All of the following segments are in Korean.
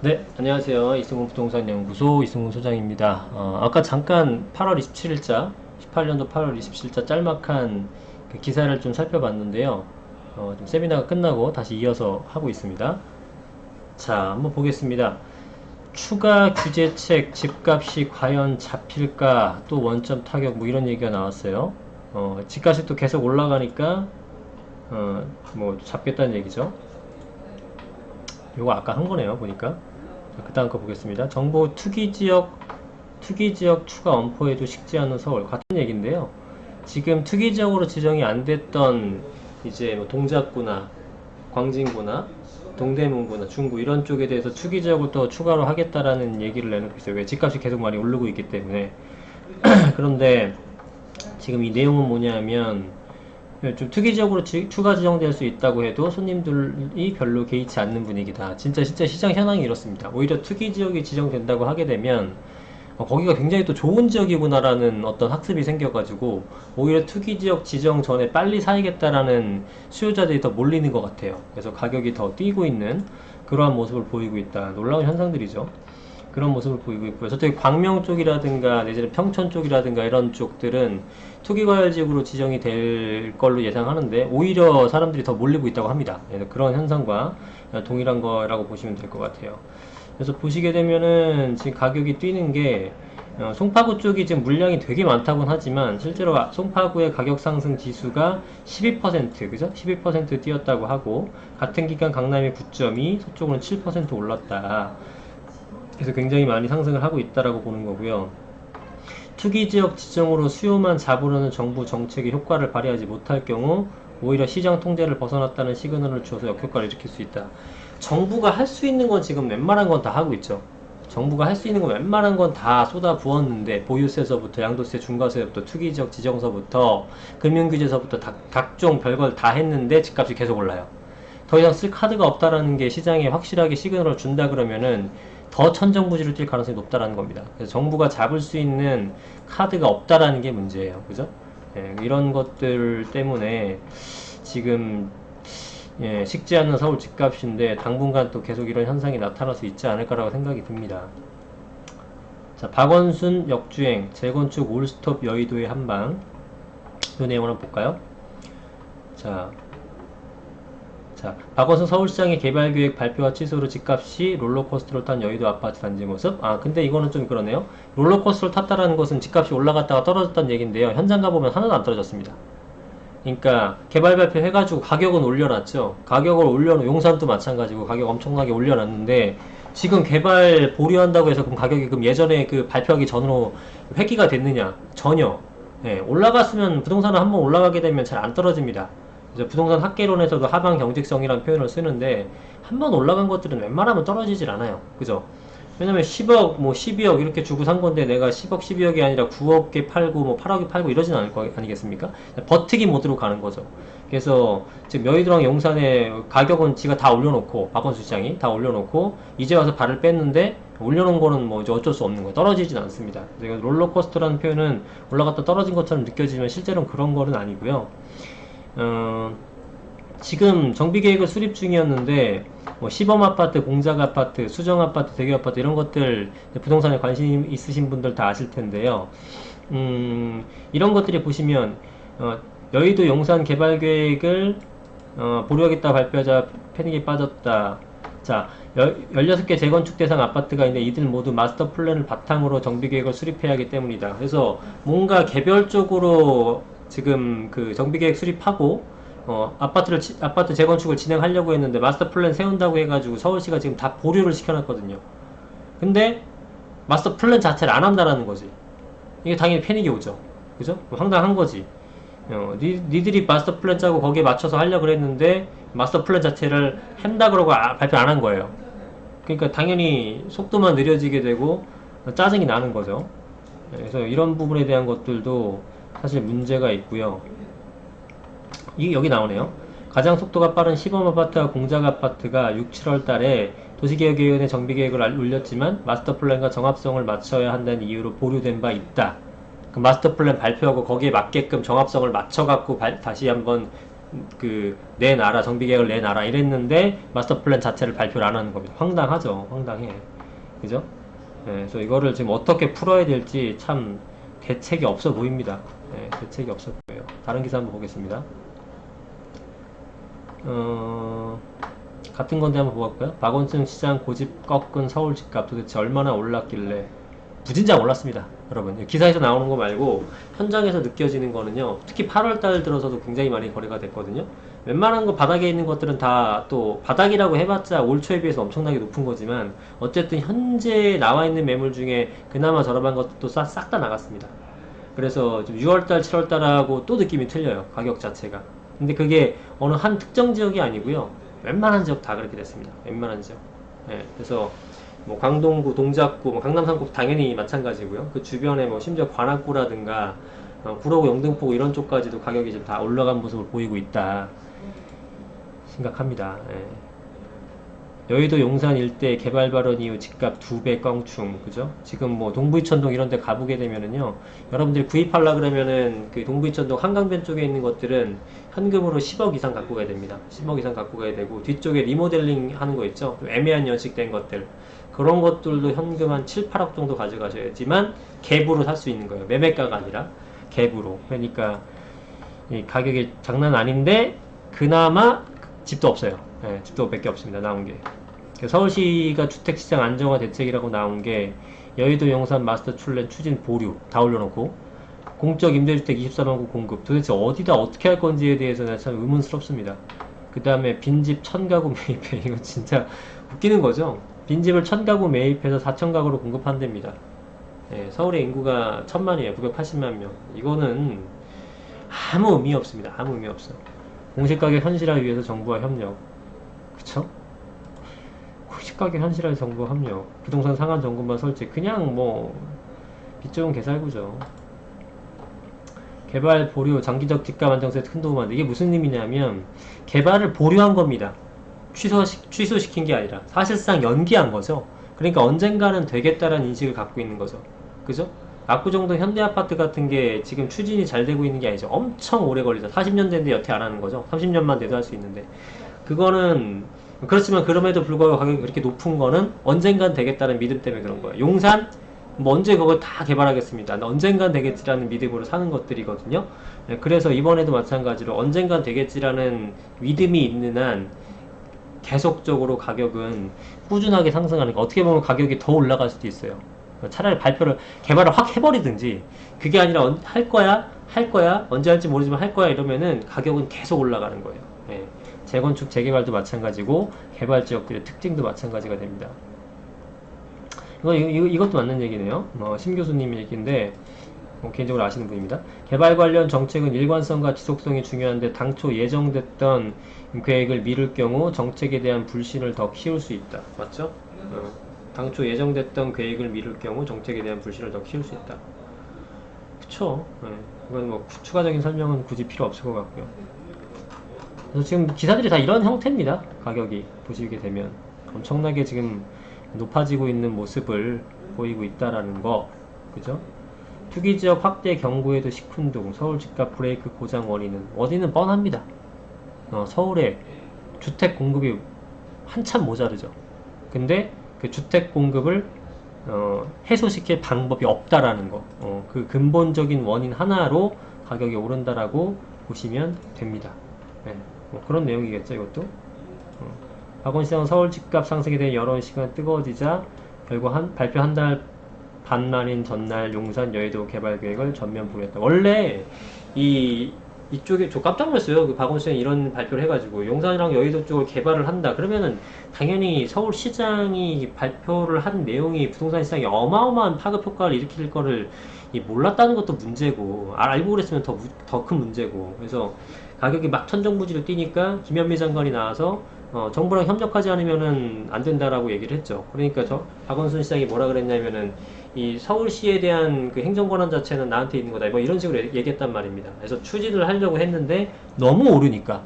네, 안녕하세요. 이승훈 부동산 연구소 이승훈 소장입니다. 아까 잠깐 8월 27일자, 18년도 8월 27일자 짤막한 그 기사를 좀 살펴봤는데요. 좀 세미나가 끝나고 다시 이어서 하고 있습니다. 자, 한번 보겠습니다. 추가 규제책, 집값이 과연 잡힐까? 또 원점 타격, 뭐 이런 얘기가 나왔어요. 집값이 또 계속 올라가니까, 뭐 잡겠다는 얘기죠. 요거 아까 한 거네요, 보니까. 자, 그 다음 거 보겠습니다. 정보 투기 지역 추가 엄포에도 식지 않은 서울. 같은 얘기인데요. 지금 투기지역으로 지정이 안 됐던 이제 뭐 동작구나, 광진구나, 동대문구나, 중구 이런 쪽에 대해서 투기지역을 또 추가로 하겠다라는 얘기를 내놓고 있어요. 왜? 집값이 계속 많이 오르고 있기 때문에. 그런데 지금 이 내용은 뭐냐면 좀 투기적으로 추가 지정될 수 있다고 해도 손님들이 별로 개의치 않는 분위기다. 진짜 시장 현황이 이렇습니다. 오히려 투기 지역이 지정된다고 하게 되면 거기가 굉장히 또 좋은 지역이구나라는 어떤 학습이 생겨가지고 오히려 투기 지역 지정 전에 빨리 사야겠다라는 수요자들이 더 몰리는 것 같아요. 그래서 가격이 더 뛰고 있는 그러한 모습을 보이고 있다. 놀라운 현상들이죠. 그런 모습을 보이고 있고요. 저쪽에 광명 쪽이라든가 내지는 평촌 쪽이라든가 이런 쪽들은 투기과열지역으로 지정이 될 걸로 예상하는데 오히려 사람들이 더 몰리고 있다고 합니다. 그래서 그런 현상과 동일한 거라고 보시면 될 것 같아요. 그래서 보시게 되면은 지금 가격이 뛰는 게 송파구 쪽이 지금 물량이 되게 많다고는 하지만 실제로 송파구의 가격 상승 지수가 12% 그죠? 12% 뛰었다고 하고 같은 기간 강남이 9.2, 서쪽으로는 7% 올랐다. 그래서 굉장히 많이 상승을 하고 있다라고 보는 거고요. 투기지역 지정으로 수요만 잡으려는 정부 정책의 효과를 발휘하지 못할 경우 오히려 시장 통제를 벗어났다는 시그널을 주어서 역효과를 일으킬 수 있다. 정부가 할 수 있는 건 지금 웬만한 건 다 하고 있죠. 정부가 할 수 있는 건 웬만한 건 다 쏟아 부었는데 보유세서부터 양도세 중과세부터 투기지역 지정서부터 금융규제서부터 각종 별걸 다 했는데 집값이 계속 올라요. 더 이상 쓸 카드가 없다라는 게 시장에 확실하게 시그널을 준다 그러면은 더 천정부지로 뛸 가능성이 높다라는 겁니다. 그래서 정부가 잡을 수 있는 카드가 없다라는 게 문제예요. 그죠? 예, 이런 것들 때문에 지금 식지 않는 서울 집값인데 당분간 또 계속 이런 현상이 나타날 수 있지 않을까라고 생각이 듭니다. 자, 박원순 역주행, 재건축 올스톱 여의도의 한방. 이 내용을 한번 볼까요? 자, 박원순 서울시장의 개발계획 발표와 취소로 집값이 롤러코스터를 탄 여의도 아파트 단지 모습. 근데 이거는 좀 그러네요. 롤러코스터를 탔다라는 것은 집값이 올라갔다가 떨어졌다는 얘기인데요. 현장 가보면 하나도 안 떨어졌습니다. 그러니까 개발 발표 해가지고 가격은 올려놨죠. 가격을 올려놓은 용산도 마찬가지고 가격 엄청나게 올려놨는데 지금 개발 보류한다고 해서 그럼 가격이 그럼 예전에 그 발표하기 전으로 회귀가 됐느냐? 전혀. 올라갔으면 부동산은 한번 올라가게 되면 잘 안 떨어집니다. 이제 부동산 학계론에서도 하방 경직성이라는 표현을 쓰는데 한번 올라간 것들은 웬만하면 떨어지질 않아요. 그죠? 왜냐면 10억, 뭐 12억 이렇게 주고 산 건데 내가 10억, 12억이 아니라 9억에 팔고 뭐 8억에 팔고 이러진 않을 거 아니겠습니까? 버티기 모드로 가는 거죠. 그래서 지금 여의도랑 용산에 가격은 지가 다 올려놓고 박원순 시장이 다 올려놓고 이제 와서 발을 뺐는데 올려놓은 거는 뭐 이제 어쩔 수 없는 거예요. 떨어지진 않습니다. 그래서 롤러코스터라는 표현은 올라갔다 떨어진 것처럼 느껴지지만 실제로는 그런 거는 아니고요. 지금 정비계획을 수립 중이었는데 뭐 시범 아파트, 공작 아파트, 수정 아파트, 대교 아파트 이런 것들 부동산에 관심 있으신 분들 다 아실 텐데요. 이런 것들이 보시면 여의도 용산 개발 계획을 보류하겠다 발표하자 패닉에 빠졌다. 자, 16개 재건축 대상 아파트가 있는데 이들 모두 마스터 플랜을 바탕으로 정비계획을 수립해야 하기 때문이다. 그래서 뭔가 개별적으로 지금 그 정비계획 수립하고 아파트 재건축을 진행하려고 했는데 마스터 플랜 세운다고 해가지고 서울시가 지금 다 보류를 시켜놨거든요. 근데 마스터 플랜 자체를 안 한다라는 거지. 이게 당연히 패닉이 오죠. 그죠? 황당한 거지. 니들이 마스터 플랜 짜고 거기에 맞춰서 하려고 그랬는데 마스터 플랜 자체를 한다 그러고 발표 안 한 거예요. 그러니까 당연히 속도만 느려지게 되고 짜증이 나는 거죠. 그래서 이런 부분에 대한 것들도 사실 문제가 있고요. 이게 여기 나오네요. 가장 속도가 빠른 시범아파트와 공작아파트가 6, 7월 달에 도시개혁위원회 정비계획을 올렸지만 마스터플랜과 정합성을 맞춰야 한다는 이유로 보류된 바 있다. 그 마스터플랜 발표하고 거기에 맞게끔 정합성을 맞춰갖고 다시 한번 내놔라, 정비계획을 내놔라 이랬는데 마스터 플랜 자체를 발표를 안 하는 겁니다. 황당하죠. 황당해. 그죠? 예, 그래서 이거를 지금 어떻게 풀어야 될지 참 대책이 없어 보입니다. 예, 대책이 없어 보여요. 다른 기사 한번 보겠습니다. 같은 건데 한번 볼까요? 박원순 시장 고집 꺾은 서울 집값 도대체 얼마나 올랐길래. 부진장 올랐습니다. 여러분, 기사에서 나오는 거 말고 현장에서 느껴지는 거는요, 특히 8월달 들어서도 굉장히 많이 거래가 됐거든요. 웬만한 거 바닥에 있는 것들은 다 또 바닥이라고 해봤자 올 초에 비해서 엄청나게 높은 거지만 어쨌든 현재 나와 있는 매물 중에 그나마 저렴한 것도 싹 다 나갔습니다. 그래서 6월달, 7월달하고 또 느낌이 틀려요. 가격 자체가. 근데 그게 어느 한 특정 지역이 아니고요. 웬만한 지역 다 그렇게 됐습니다. 웬만한 지역. 예, 그래서 뭐 강동구, 동작구, 뭐 강남 3구 당연히 마찬가지고요. 그 주변에 뭐 심지어 관악구라든가 구로구, 영등포구 이런 쪽까지도 가격이 지금 다 올라간 모습을 보이고 있다. 심각합니다. 예. 여의도 용산 일대 개발 발언 이후 집값 2배 껑충, 그죠? 지금 뭐 동부이천동 이런 데 가보게 되면은요, 여러분들이 구입하려 그러면은 그 동부이천동 한강변 쪽에 있는 것들은 현금으로 10억 이상 갖고 가야 됩니다. 10억 이상 갖고 가야 되고, 뒤쪽에 리모델링 하는 거 있죠? 좀 애매한 연식된 것들. 그런 것들도 현금 한 7, 8억 정도 가져가셔야지만 갭으로 살 수 있는 거예요. 매매가가 아니라 갭으로. 그러니까 이 가격이 장난 아닌데 그나마 집도 없어요. 네, 집도 몇 개 없습니다. 나온 게. 서울시가 주택시장 안정화 대책이라고 나온 게 여의도 용산 마스터 플랜 추진 보류 다 올려놓고 공적 임대주택 24만 구 공급 도대체 어디다 어떻게 할 건지에 대해서는 참 의문스럽습니다. 그 다음에 빈집 1000가구 매입해. 이거 진짜 웃기는 거죠. 빈집을 1000가구 매입해서 4000가구로 공급한답니다. 예, 서울의 인구가 1000만이에요. 980만 명. 이거는 아무 의미 없습니다. 아무 의미 없어요. 공시가격 현실화 위해서 정부와 협력. 그쵸? 공시가격 현실화 정부와 협력. 부동산 상한 점검반 설치. 그냥 뭐 빚 좋은 개살구죠. 개발 보류 장기적 집값 안정세 큰 도움한다. 이게 무슨 의미냐면 개발을 보류한 겁니다. 취소시킨 게 아니라 사실상 연기한 거죠. 그러니까 언젠가는 되겠다라는 인식을 갖고 있는 거죠. 그죠? 압구정동 현대아파트 같은 게 지금 추진이 잘 되고 있는 게 아니죠. 엄청 오래 걸리죠. 40년 됐는데 여태 안 하는 거죠. 30년만 돼도 할 수 있는데. 그거는 그렇지만 그럼에도 불구하고 가격이 그렇게 높은 거는 언젠간 되겠다는 믿음 때문에 그런 거예요. 용산 뭐 언제 그걸 다 개발하겠습니다. 언젠간 되겠지라는 믿음으로 사는 것들이거든요. 그래서 이번에도 마찬가지로 언젠간 되겠지라는 믿음이 있는 한 계속적으로 가격은 꾸준하게 상승하는 거. 어떻게 보면 가격이 더 올라갈 수도 있어요. 차라리 개발을 확 해버리든지, 그게 아니라 할 거야, 언제 할지 모르지만 할 거야 이러면은 가격은 계속 올라가는 거예요. 예. 재건축, 재개발도 마찬가지고, 개발 지역들의 특징도 마찬가지가 됩니다. 이것도 맞는 얘기네요. 심 교수님 얘기인데, 개인적으로 아시는 분입니다. 개발 관련 정책은 일관성과 지속성이 중요한데 당초 예정됐던 계획을 미룰 경우 정책에 대한 불신을 더 키울 수 있다. 맞죠? 당초 예정됐던 계획을 미룰 경우 정책에 대한 불신을 더 키울 수 있다. 그쵸? 이건 뭐 추가적인 설명은 굳이 필요 없을 것 같고요. 그래서 지금 기사들이 다 이런 형태입니다. 가격이 보시게 되면 엄청나게 지금 높아지고 있는 모습을 보이고 있다라는 거. 그죠? 투기지역 확대 경고에도 시큰둥. 서울 집값 브레이크 고장 원인은 뻔합니다. 서울에 주택 공급이 한참 모자르죠. 근데 그 주택 공급을 해소시킬 방법이 없다라는 거. 그 근본적인 원인 하나로 가격이 오른다라고 보시면 됩니다. 네, 뭐 그런 내용이겠죠, 이것도. 박원시장은 서울 집값 상승에 대해 여러 시간 뜨거워지자 결국 발표 한 달 반 만인 전날 용산 여의도 개발 계획을 전면 보였다. 원래 이쪽에 저 깜짝 놀랐어요. 그 박원순이 이런 발표를 해가지고 용산이랑 여의도 쪽을 개발을 한다. 그러면은 당연히 서울시장이 발표를 한 내용이 부동산 시장에 어마어마한 파급 효과를 일으킬 거를 몰랐다는 것도 문제고, 알고 그랬으면 더 큰 문제고. 그래서 가격이 막 천정부지로 뛰니까 김현미 장관이 나와서 정부랑 협력하지 않으면은 안 된다라고 얘기를 했죠. 그러니까 박원순 시장이 뭐라 그랬냐면은 이 서울시에 대한 그 행정권한 자체는 나한테 있는 거다. 뭐 이런 식으로 얘기했단 말입니다. 그래서 추진을 하려고 했는데 너무 오르니까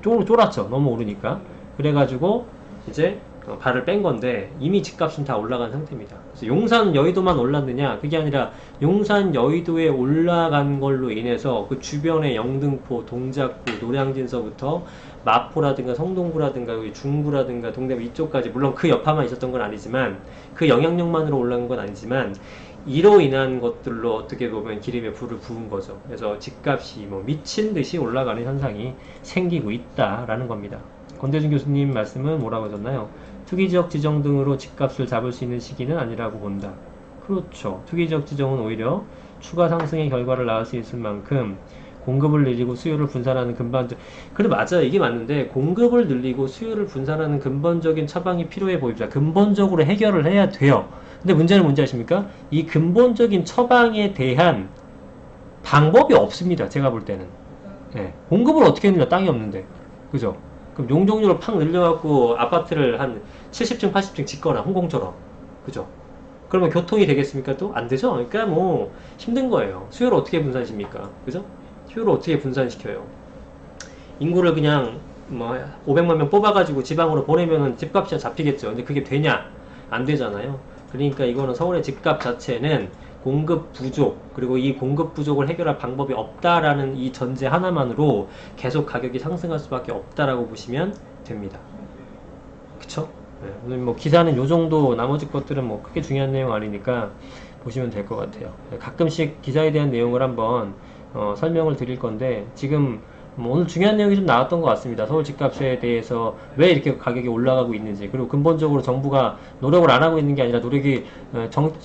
쫄았죠. 너무 오르니까. 그래가지고 이제 발을 뺀 건데 이미 집값은 다 올라간 상태입니다. 그래서 용산 여의도만 올랐느냐? 그게 아니라 용산 여의도에 올라간 걸로 인해서 그 주변의 영등포, 동작구, 노량진서부터 마포라든가 성동구라든가 중구라든가 동대문 이쪽까지, 물론 그 여파만 있었던 건 아니지만 그 영향력만으로 올라간 건 아니지만 이로 인한 것들로 어떻게 보면 기름에 불을 부은 거죠. 그래서 집값이 뭐 미친 듯이 올라가는 현상이 생기고 있다라는 겁니다. 권대중 교수님 말씀은 뭐라고 하셨나요? 투기지역 지정 등으로 집값을 잡을 수 있는 시기는 아니라고 본다. 그렇죠. 투기지역 지정은 오히려 추가 상승의 결과를 낳을 수 있을 만큼 공급을 늘리고 수요를 분산하는 근본적, 그래 맞아요. 이게 맞는데 공급을 늘리고 수요를 분산하는 근본적인 처방이 필요해 보입니다. 근본적으로 해결을 해야 돼요. 근데 문제는 뭔지 아십니까? 이 근본적인 처방에 대한 방법이 없습니다. 제가 볼 때는. 예. 공급을 어떻게 늘려? 땅이 없는데. 그죠? 그럼 용적률을 팍 늘려갖고 아파트를 한 70층, 80층 짓거나 홍콩처럼. 그죠? 그러면 교통이 되겠습니까? 또? 안 되죠? 그러니까 뭐 힘든 거예요. 수요를 어떻게 분산십니까? 그죠? 수요를 어떻게 분산시켜요? 인구를 그냥 뭐 500만 명 뽑아가지고 지방으로 보내면은 집값이 잡히겠죠. 근데 그게 되냐? 안 되잖아요. 그러니까 이거는 서울의 집값 자체는 공급 부족, 그리고 이 공급 부족을 해결할 방법이 없다라는 이 전제 하나만으로 계속 가격이 상승할 수밖에 없다라고 보시면 됩니다. 그쵸? 네, 오늘 뭐 기사는 요 정도, 나머지 것들은 뭐 크게 중요한 내용 아니니까 보시면 될 것 같아요. 네, 가끔씩 기사에 대한 내용을 한번 설명을 드릴 건데, 지금 뭐 오늘 중요한 내용이 좀 나왔던 것 같습니다. 서울 집값에 대해서 왜 이렇게 가격이 올라가고 있는지, 그리고 근본적으로 정부가 노력을 안 하고 있는 게 아니라 노력이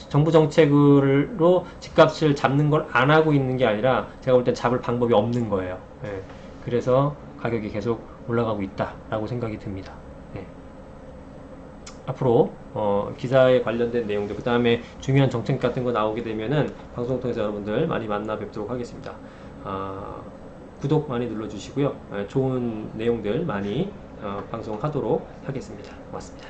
정부 정책으로 집값을 잡는 걸 안 하고 있는 게 아니라 제가 볼 땐 잡을 방법이 없는 거예요. 예, 그래서 가격이 계속 올라가고 있다라고 생각이 듭니다. 예. 앞으로 기사에 관련된 내용들, 그 다음에 중요한 정책 같은 거 나오게 되면은 방송 통해서 여러분들 많이 만나 뵙도록 하겠습니다. 구독 많이 눌러주시고요. 좋은 내용들 많이 방송하도록 하겠습니다. 고맙습니다.